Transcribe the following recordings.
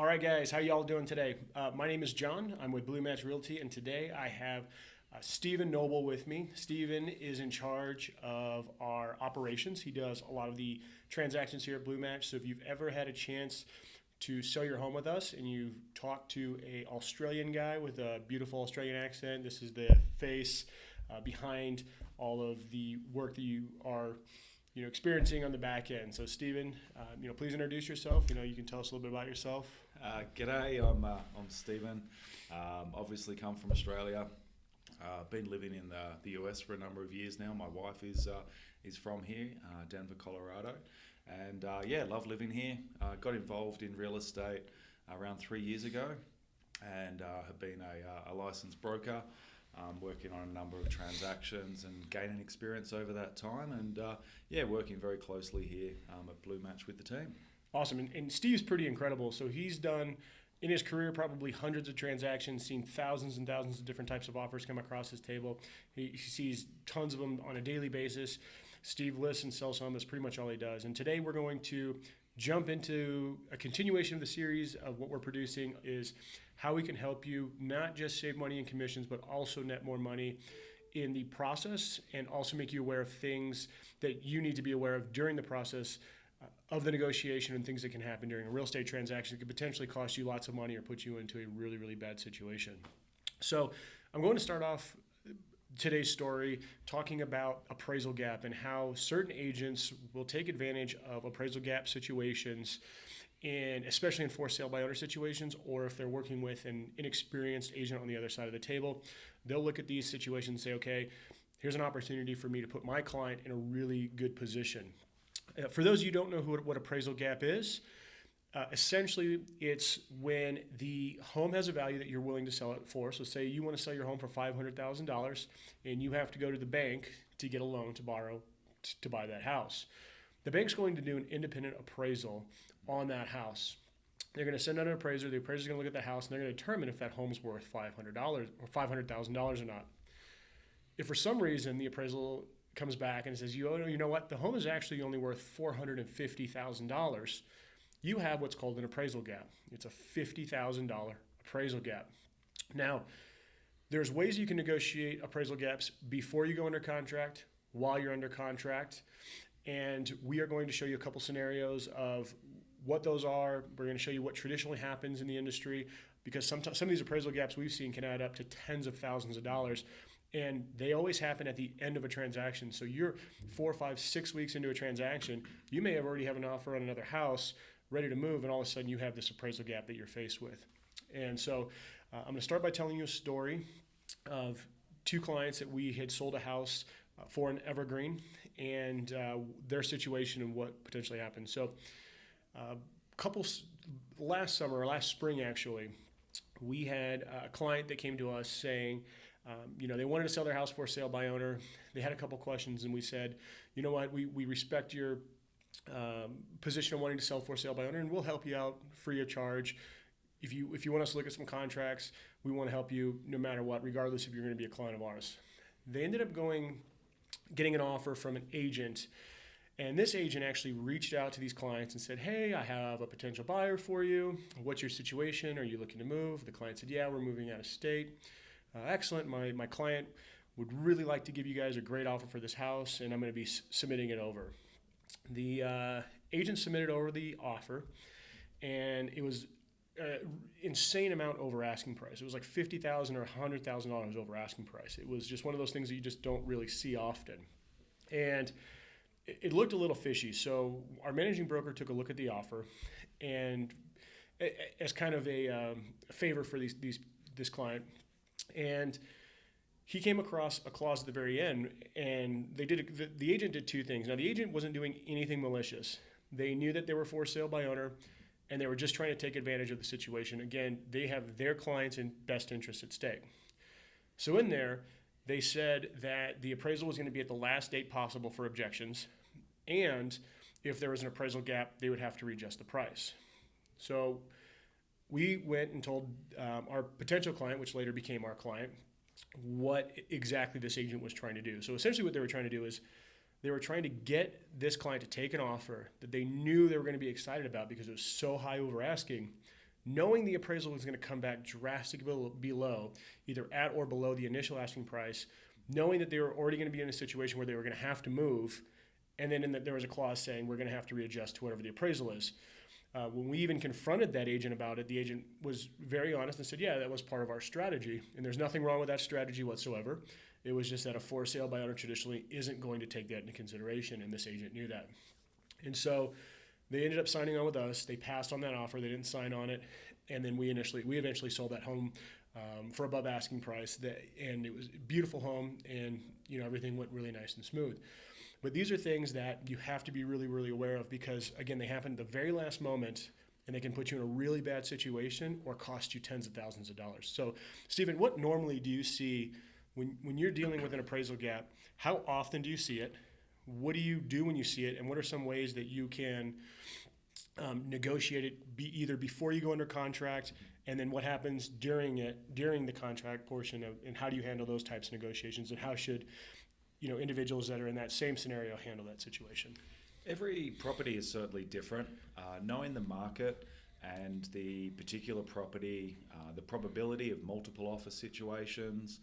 All right, guys, how y'all doing today? My name is John. I'm with BlueMatch Realty, and today I have Stephen Noble with me. Stephen is in charge of our operations. He does a lot of the transactions here at BlueMatch. So if you've ever had a chance to sell your home with us and you've talked to a Australian guy with a beautiful Australian accent, this is the face behind all of the work that you are experiencing on the back end. So Stephen, please introduce yourself. You can tell us a little bit about yourself. G'day, I'm Stephen. Obviously come from Australia. Been living in the US for a number of years now. My wife is from here, Denver, Colorado, and love living here. Got involved in real estate around 3 years ago, and have been a licensed broker, working on a number of transactions and gaining experience over that time, and working very closely here at BlueMatch with the team. Awesome. And Steve's pretty incredible. So he's done, in his career, probably hundreds of transactions, seen thousands and thousands of different types of offers come across his table. He sees tons of them on a daily basis. Steve lists and sells homes. That's pretty much all he does. And today we're going to jump into a continuation of the series of what we're producing is how we can help you not just save money in commissions, but also net more money in the process, and also make you aware of things that you need to be aware of during the process of the negotiation and things that can happen during a real estate transaction that could potentially cost you lots of money or put you into a really, really bad situation. So I'm going to start off today's story talking about appraisal gap and how certain agents will take advantage of appraisal gap situations, especially in for sale by owner situations, or if they're working with an inexperienced agent on the other side of the table. They'll look at these situations and say, okay, here's an opportunity for me to put my client in a really good position. For those of you who don't know what appraisal gap is, essentially it's when the home has a value that you're willing to sell it for. So say you want to sell your home for $500,000 and you have to go to the bank to get a loan to borrow to buy that house. The bank's going to do an independent appraisal on that house. They're going to send out an appraiser. The appraiser is going to look at the house and they're going to determine if that home's worth $500 or $500,000 or not. If for some reason the appraisal comes back and says, you know what, the home is actually only worth $450,000, you have what's called an appraisal gap. It's a $50,000 appraisal gap. Now, there's ways you can negotiate appraisal gaps before you go under contract, while you're under contract, and we are going to show you a couple scenarios of what those are. We're going to show you what traditionally happens in the industry, because sometimes some of these appraisal gaps we've seen can add up to tens of thousands of dollars. And they always happen at the end of a transaction. So you're 4, 5, 6 weeks into a transaction, you may have already have an offer on another house ready to move, and all of a sudden you have this appraisal gap that you're faced with. And so I'm going to start by telling you a story of two clients that we had sold a house for an evergreen, and their situation and what potentially happened. So last summer, or last spring actually, we had a client that came to us saying, they wanted to sell their house for sale by owner. They had a couple questions, and we said, you know what, we respect your position of wanting to sell for sale by owner, and we'll help you out free of charge. If you want us to look at some contracts, we want to help you no matter what, regardless if you're going to be a client of ours. They ended up getting an offer from an agent, and this agent actually reached out to these clients and said, hey, I have a potential buyer for you. What's your situation? Are you looking to move? The client said, yeah, we're moving out of state. Excellent. My client would really like to give you guys a great offer for this house, and I'm going to be submitting it over. The agent submitted over the offer, and it was an insane amount over asking price. It was like $50,000 or $100,000 over asking price. It was just one of those things that you just don't really see often. And it looked a little fishy. So our managing broker took a look at the offer, and as kind of a favor for this client, and he came across a clause at the very end, and the agent did two things. Now, the agent wasn't doing anything malicious. They knew that they were for sale by owner, and they were just trying to take advantage of the situation. Again, they have their clients' best interests at stake. So in there, they said that the appraisal was going to be at the last date possible for objections, and if there was an appraisal gap, they would have to readjust the price. So we went and told our potential client, which later became our client, what exactly this agent was trying to do. So essentially what they were trying to do is they were trying to get this client to take an offer that they knew they were going to be excited about because it was so high over asking, knowing the appraisal was going to come back drastically below, either at or below the initial asking price, knowing that they were already going to be in a situation where they were going to have to move, and then there was a clause saying we're going to have to readjust to whatever the appraisal is. When we even confronted that agent about it, the agent was very honest and said, yeah, that was part of our strategy, and there's nothing wrong with that strategy whatsoever. It was just that a for sale by owner traditionally isn't going to take that into consideration, and this agent knew that. And so they ended up signing on with us. They passed on that offer. They didn't sign on it, and then we eventually sold that home for above asking price. And it was a beautiful home, and everything went really nice and smooth. But these are things that you have to be really, really aware of because, again, they happen at the very last moment, and they can put you in a really bad situation or cost you tens of thousands of dollars. So, Stephen, what normally do you see when you're dealing with an appraisal gap? How often do you see it? What do you do when you see it? And what are some ways that you can negotiate it either before you go under contract, and then what happens during the contract portion and how do you handle those types of negotiations, and how should individuals that are in that same scenario handle that situation? Every property is certainly different. Knowing the market and the particular property, the probability of multiple offer situations,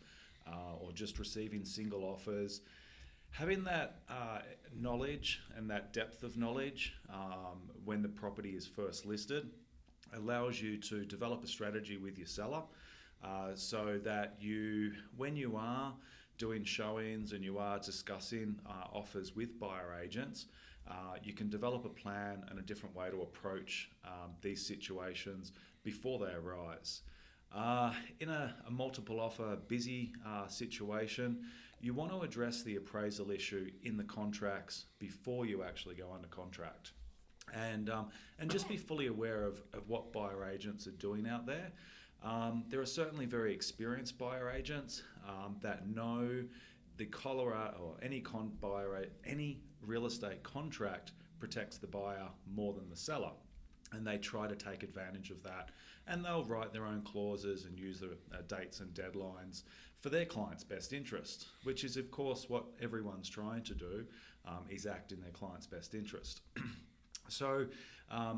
or just receiving single offers, having that knowledge and that depth of knowledge when the property is first listed allows you to develop a strategy with your seller so that when you are doing showings and you are discussing offers with buyer agents, you can develop a plan and a different way to approach these situations before they arise. In a multiple offer busy situation, you want to address the appraisal issue in the contracts before you actually go under contract. And just be fully aware of what buyer agents are doing out there. There are certainly very experienced buyer agents that know the Colorado or any real estate contract protects the buyer more than the seller, and they try to take advantage of that, and they'll write their own clauses and use the dates and deadlines for their client's best interest, which is of course what everyone's trying to do, is act in their client's best interest. So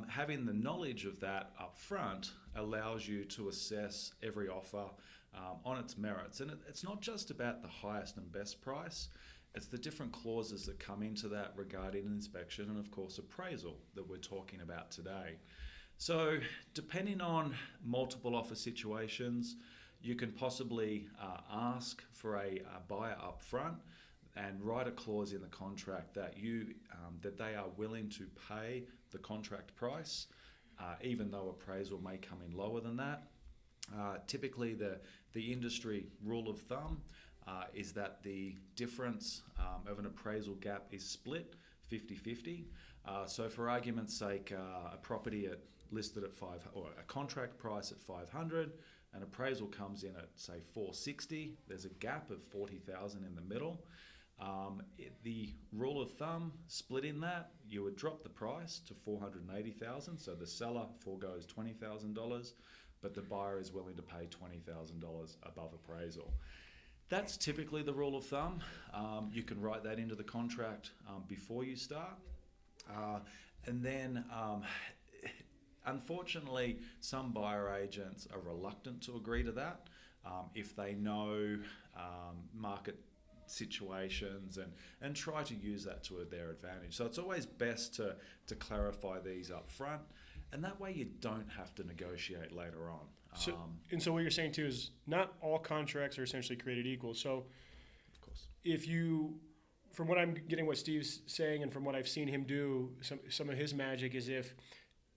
having the knowledge of that up front allows you to assess every offer on its merits. And it's not just about the highest and best price, it's the different clauses that come into that regarding inspection and of course appraisal that we're talking about today. So depending on multiple offer situations, you can possibly ask for a buyer up front and write a clause in the contract that that they are willing to pay the contract price, even though appraisal may come in lower than that. Typically, the industry rule of thumb is that the difference of an appraisal gap is split 50-50. So for argument's sake, a property listed at a contract price at 500, an appraisal comes in at say 460. There's a gap of 40,000 in the middle. The rule of thumb, splitting that, you would drop the price to 480,000. So the seller foregoes $20,000, but the buyer is willing to pay $20,000 above appraisal. That's typically the rule of thumb. You can write that into the contract before you start. And then, unfortunately, some buyer agents are reluctant to agree to that if they know market situations and try to use that to their advantage. So it's always best to clarify these up front, and that way you don't have to negotiate later on. So what you're saying too is not all contracts are essentially created equal. So Of course. From what I'm getting what Steve's saying and from what I've seen him do, some of his magic is if,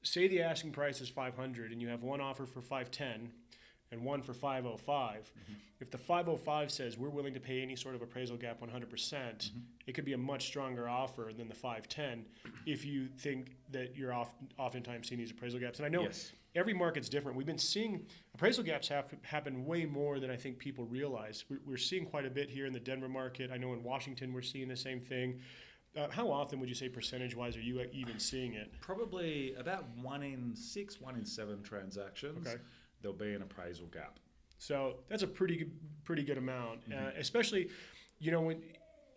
say the asking price is 500 and you have one offer for 510 and one for 505, mm-hmm. If the 505 says we're willing to pay any sort of appraisal gap 100%, mm-hmm. It could be a much stronger offer than the 510 if you think that you're oftentimes seeing these appraisal gaps. And I know every market's different. We've been seeing appraisal gaps happen way more than I think people realize. We're seeing quite a bit here in the Denver market. I know in Washington we're seeing the same thing. How often would you say percentage-wise are you even seeing it? Probably about 1 in 6, 1 in 7 transactions, there'll be an appraisal gap. So that's a pretty good amount, Mm-hmm. Especially, when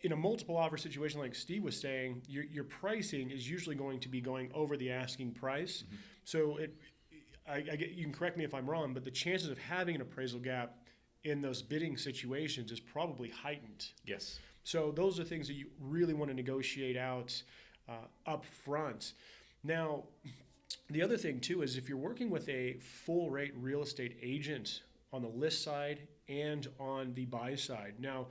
in a multiple offer situation like Steve was saying, your pricing is usually going to be going over the asking price. Mm-hmm. So you can correct me if I'm wrong, but the chances of having an appraisal gap in those bidding situations is probably heightened. Yes. So those are things that you really want to negotiate out up front. Now, the other thing too is if you're working with a full rate real estate agent on the list side and on the buy side. Now,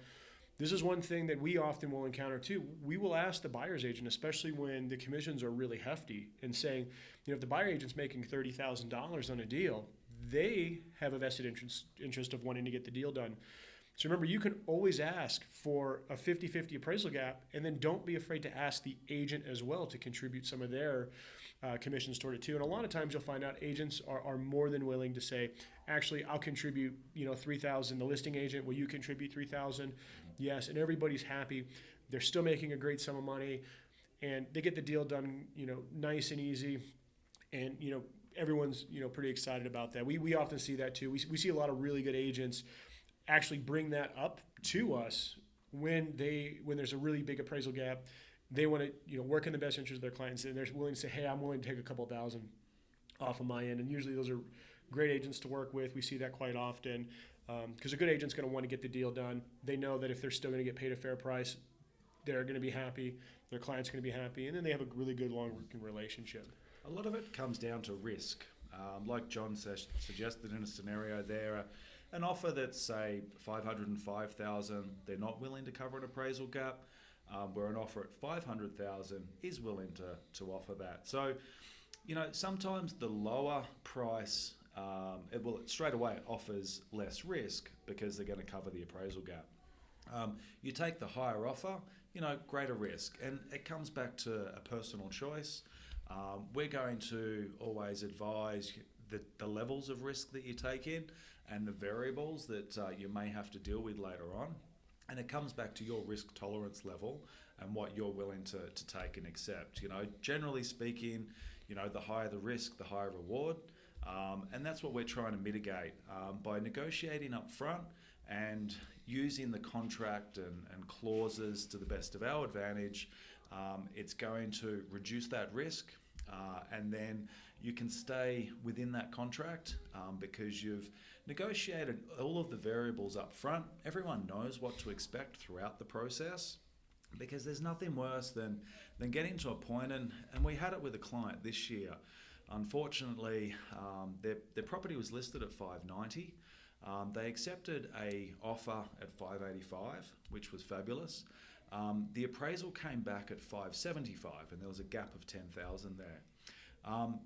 this is one thing that we often will encounter too. We will ask the buyer's agent, especially when the commissions are really hefty, and saying, if the buyer agent's making $30,000 on a deal, they have a vested interest of wanting to get the deal done. So remember, you can always ask for a 50-50 appraisal gap, and then don't be afraid to ask the agent as well to contribute some of their commissions toward it too. And a lot of times you'll find out agents are more than willing to say, actually, I'll contribute, $3,000. The listing agent, will you contribute $3,000? Yes, and everybody's happy. They're still making a great sum of money, and they get the deal done, nice and easy, and everyone's pretty excited about that. We often see that too. We see a lot of really good agents actually bring that up to us when there's a really big appraisal gap. They want to work in the best interest of their clients, and they're willing to say, hey, I'm willing to take a couple thousand off of my end. And usually those are great agents to work with. We see that quite often because a good agent's going to want to get the deal done. They know that if they're still going to get paid a fair price, they're going to be happy, their client's going to be happy, and then they have a really good long working relationship. A lot of it comes down to risk. Like John suggested in a scenario there, an offer that's say $505,000, they're not willing to cover an appraisal gap, where an offer at $500,000 is willing to offer that. So, sometimes the lower price, straight away it offers less risk because they're going to cover the appraisal gap. You take the higher offer, greater risk, and it comes back to a personal choice. We're going to always advise the levels of risk that you take in and the variables that you may have to deal with later on. And it comes back to your risk tolerance level and what you're willing to take and accept. Generally speaking, the higher the risk, the higher reward. And that's what we're trying to mitigate by negotiating up front and using the contract and clauses to the best of our advantage. It's going to reduce that risk, and then you can stay within that contract because you've negotiated all of the variables up front. Everyone knows what to expect throughout the process, because there's nothing worse than getting to a point, and we had it with a client this year. Unfortunately, their property was listed at $590. They accepted a offer at $585, which was fabulous. The appraisal came back at $575, and there was a gap of $10,000 there.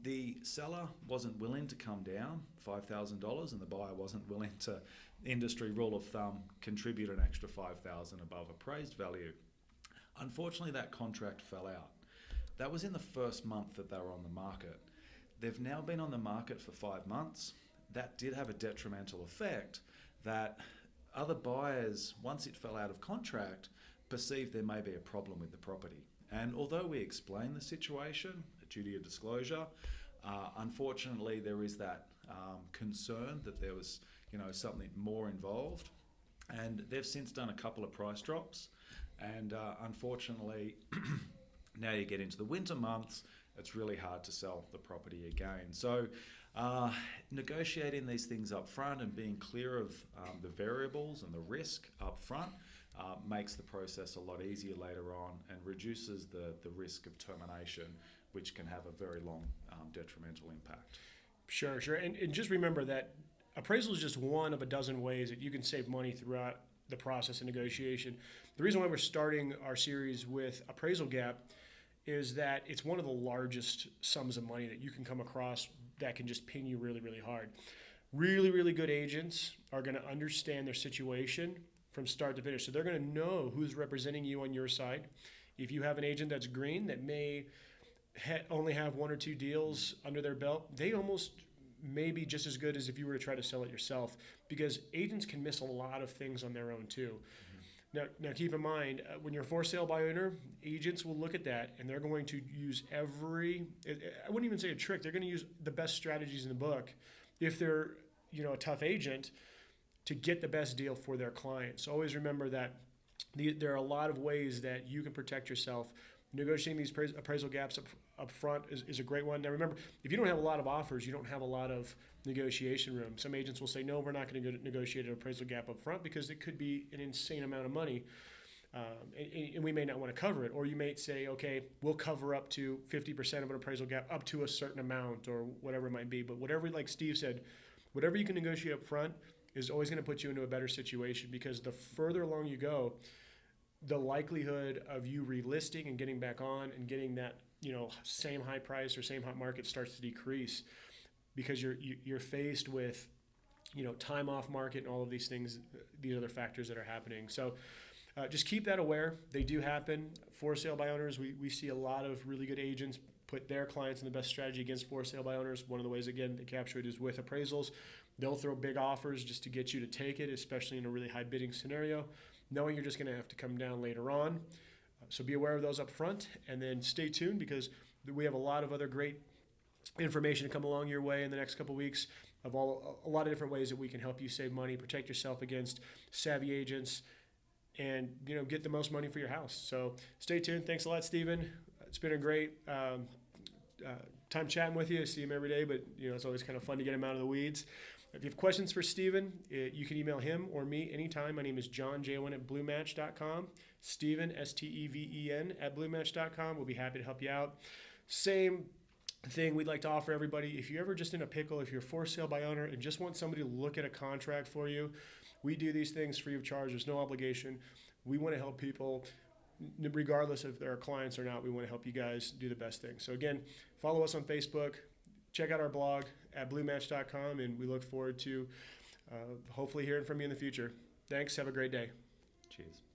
The seller wasn't willing to come down $5,000, and the buyer wasn't willing to, industry rule of thumb, contribute an extra $5,000 above appraised value. Unfortunately, that contract fell out. That was in the first month that they were on the market. They've now been on the market for 5 months. That did have a detrimental effect that other buyers, once it fell out of contract, perceived there may be a problem with the property. And although we explained the situation, a duty of disclosure, unfortunately there is that concern that there was something more involved. And they've since done a couple of price drops. And unfortunately, now you get into the winter months, it's really hard to sell the property again. So negotiating these things up front and being clear of the variables and the risk up front makes the process a lot easier later on and reduces the risk of termination, which can have a very long detrimental impact. Sure. And just remember that appraisal is just one of a dozen ways that you can save money throughout the process of negotiation. The reason why we're starting our series with appraisal gap is that it's one of the largest sums of money that you can come across that can just ping you really, really hard. Really, really good agents are going to understand their situation from start to finish. So they're going to know who's representing you on your side. If you have an agent that's green that may only have 1 or 2 deals under their belt, they almost may be just as good as if you were to try to sell it yourself, because agents can miss a lot of things on their own too. Now keep in mind, when you're a for sale by owner, agents will look at that and they're going to use I wouldn't even say a trick, they're going to use the best strategies in the book if they're a tough agent to get the best deal for their client. So always remember that there are a lot of ways that you can protect yourself. Negotiating these appraisal gaps up front is a great one. Now remember, if you don't have a lot of offers, you don't have a lot of negotiation room. Some agents will say, no, we're not going to negotiate an appraisal gap up front because it could be an insane amount of money. And we may not want to cover it. Or you may say, okay, we'll cover up to 50% of an appraisal gap up to a certain amount or whatever it might be. But whatever, like Steve said, whatever you can negotiate up front is always going to put you into a better situation, because the further along you go, the likelihood of you relisting and getting back on and getting that, same high price or same hot market starts to decrease, because you're faced with, time off market and all of these things, these other factors that are happening. So just keep that aware. They do happen. For sale by owners, we see a lot of really good agents put their clients in the best strategy against for sale by owners. One of the ways, again, to capture it is with appraisals. They'll throw big offers just to get you to take it, especially in a really high bidding scenario, knowing you're just going to have to come down later on. So be aware of those up front, and then stay tuned, because we have a lot of other great information to come along your way in the next couple of weeks of a lot of different ways that we can help you save money, protect yourself against savvy agents, and get the most money for your house. So stay tuned. Thanks a lot, Stephen. It's been a great time chatting with you. I see him every day, but it's always kind of fun to get him out of the weeds. If you have questions for Stephen, you can email him or me anytime. My name is John, J1 at BlueMatch.com. Stephen, Steven at BlueMatch.com. We'll be happy to help you out. Same thing we'd like to offer everybody. If you're ever just in a pickle, if you're for sale by owner and just want somebody to look at a contract for you, we do these things free of charge. There's no obligation. We want to help people regardless if they're clients or not. We want to help you guys do the best thing. So again, follow us on Facebook. Check out our blog at BlueMatch.com, and we look forward to hopefully hearing from you in the future. Thanks. Have a great day. Cheers.